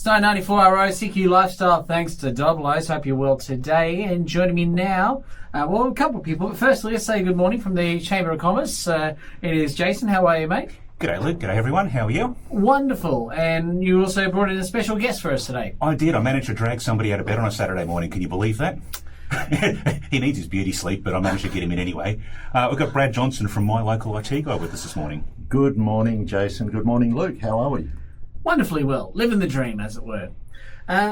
Star 94RO CQ Lifestyle, thanks to Doblos. Hope you're well today. And joining me now, a couple of people. But firstly, let's say good morning from the Chamber of Commerce. It is Jason. How are you, mate? G'day, Luke. G'day, everyone. How are you? Wonderful. And you also brought in a special guest for us today. I did. I managed to drag somebody out of bed on a Saturday morning. Can you believe that? He needs his beauty sleep, but I managed to get him in anyway. We've got Brad Johnson from My Local IT Guy with us this morning. Good morning, Jason. Good morning, Luke. How are we? Wonderfully well. Living the dream, as it were.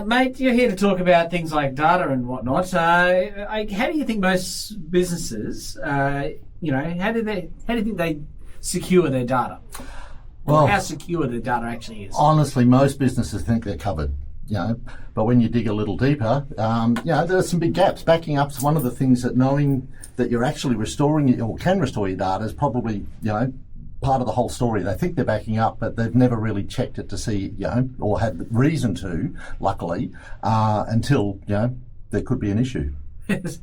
Mate, you're here to talk about things like data and whatnot. How do you think most businesses, how do you think they secure their data? Well, how secure their data actually is? Honestly, most businesses think they're covered. But when you dig a little deeper, there are some big gaps. Backing up is one of the things that knowing that you're actually restoring or can restore your data is probably, part of the whole story. They think they're backing up, but they've never really checked it to see, or had reason to, luckily, until, there could be an issue. It's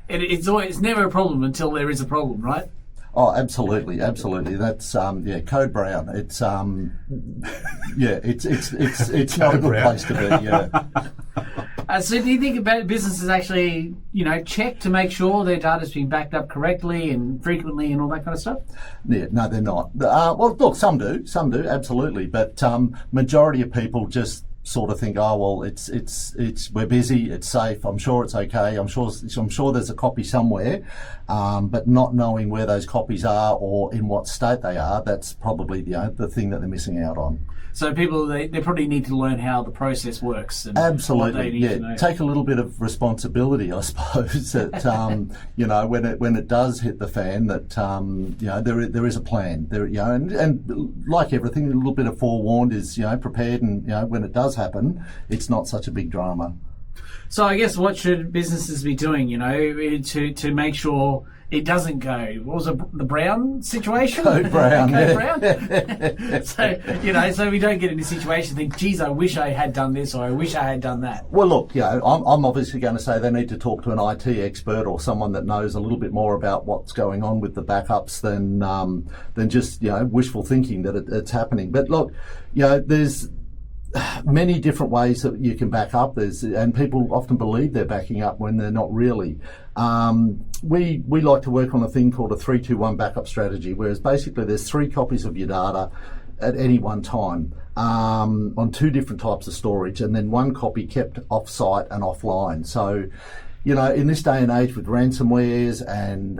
never a problem until there is a problem, right? Oh, absolutely. That's code brown. It's it's not a good place to be. Yeah. So, do you think about businesses actually, check to make sure their data's being backed up correctly and frequently and all that kind of stuff? Yeah, no, they're not. Well, look, some do, absolutely, but majority of people just sort of think, oh well, it's we're busy, it's safe, I'm sure it's okay, I'm sure there's a copy somewhere, but not knowing where those copies are or in what state they are, that's probably the thing that they're missing out on. So people they probably need to learn how the process works. And absolutely, what they need to know. Take a little bit of responsibility, I suppose. That when it does hit the fan, that there is a plan. And like everything, a little bit of forewarned is prepared, and when it does happen, it's not such a big drama. So I guess what should businesses be doing, to make sure it doesn't go? What was it, the Brown situation? Code Brown. Brown. So we don't get in a situation think, geez, I wish I had done this or I wish I had done that. Well, look, I'm obviously going to say they need to talk to an IT expert or someone that knows a little bit more about what's going on with the backups than just wishful thinking that it's happening. But look, there's many different ways that you can back up. And people often believe they're backing up when they're not really. We like to work on a thing called a 3-2-1 backup strategy, whereas basically there's 3 copies of your data at any one time on 2 different types of storage, and then 1 copy kept off-site and offline. So, in this day and age with ransomwares and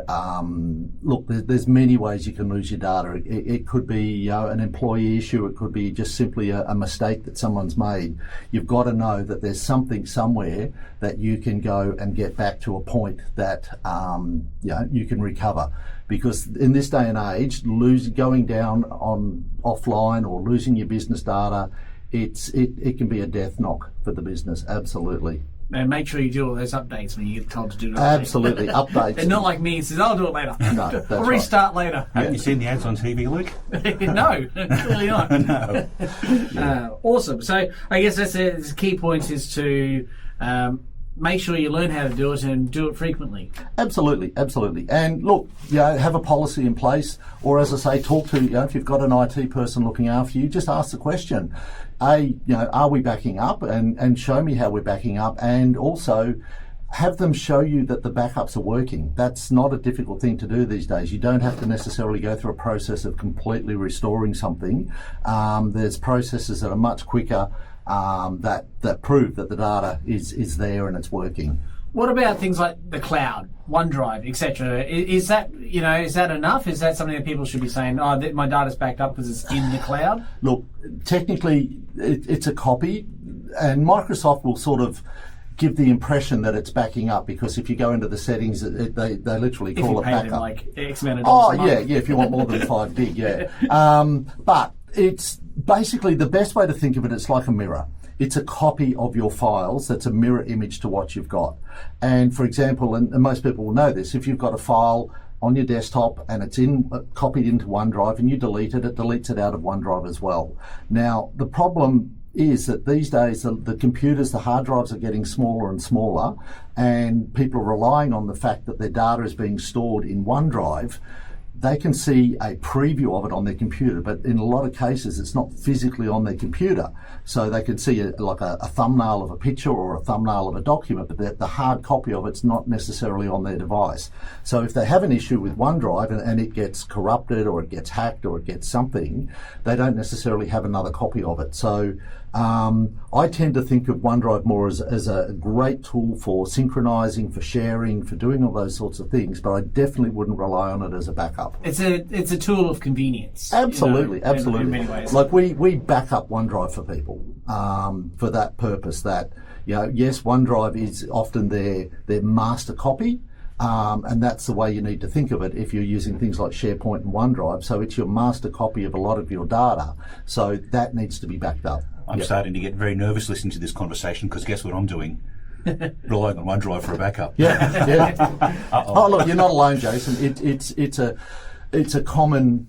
look, there's many ways you can lose your data. It could be an employee issue. It could be just simply a mistake that someone's made. You've got to know that there's something somewhere that you can go and get back to a point that you can recover. Because in this day and age, going down on offline or losing your business data, it can be a death knock for the business. Absolutely. And make sure you do all those updates when you get told to do it. Absolutely, updates. And not like me, it says, I'll do it later. No, that's I'll restart later. Haven't you seen the ads on TV, Luke? No, clearly not. No. Yeah. Awesome. So I guess that's the key point is to make sure you learn how to do it and do it frequently. Absolutely. And look, have a policy in place, or as I say, talk to, if you've got an IT person looking after you, just ask the question. Are we backing up? And show me how we're backing up, and also have them show you that the backups are working. That's not a difficult thing to do these days. You don't have to necessarily go through a process of completely restoring something. There's processes that are much quicker that prove that the data is there and it's working. What about things like the cloud, OneDrive, etc.? Is that enough? Is that something that people should be saying, oh, my data's backed up because it's in the cloud? Look, technically it's a copy, and Microsoft will sort of give the impression that it's backing up, because if you go into the settings, they literally call it backup. Like X amount of dollars a month. If you want more than 5 gig, yeah. But it's basically the best way to think of it. It's like a mirror. It's a copy of your files that's a mirror image to what you've got. And for example, and most people will know this, if you've got a file on your desktop and it's copied into OneDrive and you delete it, it deletes it out of OneDrive as well. Now, the problem is that these days the computers, the hard drives are getting smaller and smaller, and people are relying on the fact that their data is being stored in OneDrive. they can see a preview of it on their computer, but in a lot of cases it's not physically on their computer. So they can see a thumbnail of a picture or a thumbnail of a document, but the hard copy of it's not necessarily on their device. So if they have an issue with OneDrive and it gets corrupted or it gets hacked or it gets something, they don't necessarily have another copy of it. So I tend to think of OneDrive more as a great tool for synchronizing, for sharing, for doing all those sorts of things, but I definitely wouldn't rely on it as a backup. It's a tool of convenience. Absolutely, you know, absolutely. In many ways. Like we back up OneDrive for people for that purpose. That, you know, yes, OneDrive is often their master copy. And that's the way you need to think of it if you're using things like SharePoint and OneDrive. So it's your master copy of a lot of your data. So that needs to be backed up. I'm starting to get very nervous listening to this conversation because guess what I'm doing? Relying on OneDrive for a backup. Yeah. Oh, look, you're not alone, Jason. It's a common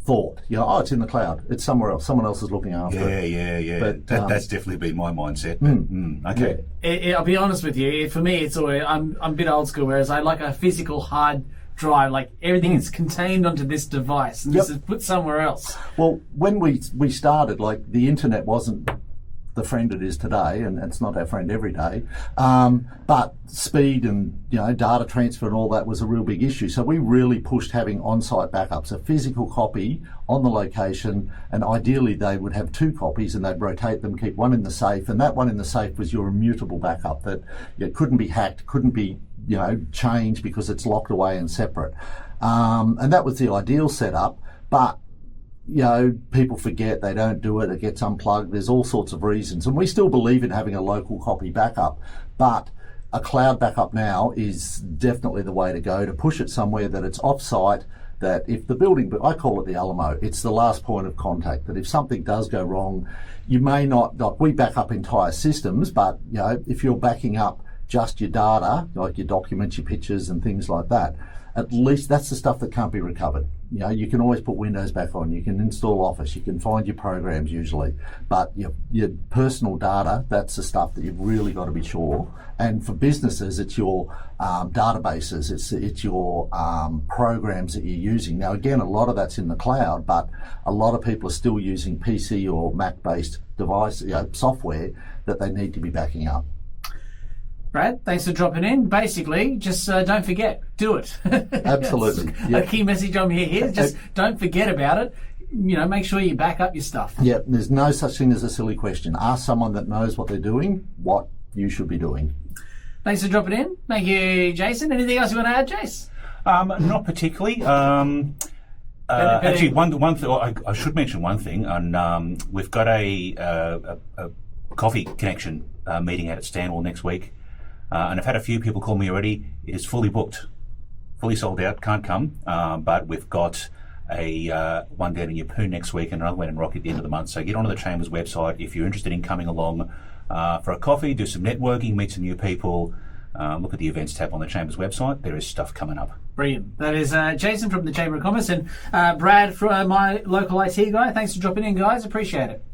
thought. You know, it's in the cloud. It's somewhere else. Someone else is looking after it. Yeah. But, that's definitely been my mindset. Okay. I'll be honest with you. For me, it's always I'm a bit old school. Whereas I like a physical hard drive. Like everything is contained onto this device, and this is put somewhere else. Well, when we started, like the internet wasn't the friend it is today, and it's not our friend every day. But speed and, you know, data transfer and all that was a real big issue. So we really pushed having on-site backups, a physical copy on the location, and ideally they would have 2 copies and they'd rotate them, keep one in the safe, and that one in the safe was your immutable backup that couldn't be hacked, couldn't be, you know, changed because it's locked away and separate. And that was the ideal setup, but you know, people forget, they don't do it, it gets unplugged, there's all sorts of reasons. And we still believe in having a local copy backup, but a cloud backup now is definitely the way to go, to push it somewhere that it's off-site, that if the building, I call it the Alamo, it's the last point of contact, that if something does go wrong, you may not, like we back up entire systems, but you know, if you're backing up just your data, like your documents, your pictures and things like that, at least that's the stuff that can't be recovered. You know, you can always put Windows back on, you can install Office, you can find your programs usually, but your personal data, that's the stuff that you've really got to be sure. And for businesses, it's your databases, it's your programs that you're using. Now again, a lot of that's in the cloud, but a lot of people are still using PC or Mac-based device, software that they need to be backing up. Brad, thanks for dropping in. Basically, just don't forget. Do it. Absolutely. A key message I'm here. Just don't forget about it. You know, make sure you back up your stuff. Yeah, there's no such thing as a silly question. Ask someone that knows what they're doing what you should be doing. Thanks for dropping in. Thank you, Jason. Anything else you want to add, Jace? Not particularly. Actually, one thing, I should mention one thing. And we've got a coffee connection meeting out at Stanwell next week. And I've had a few people call me already. It is fully booked, fully sold out, can't come. But we've got a one down in Yeppoon next week and another one in Rocky at the end of the month. So get onto the Chamber's website if you're interested in coming along for a coffee, do some networking, meet some new people. Look at the events tab on the Chamber's website. There is stuff coming up. Brilliant. That is Jason from the Chamber of Commerce and Brad from my local IT guy. Thanks for dropping in, guys. Appreciate it.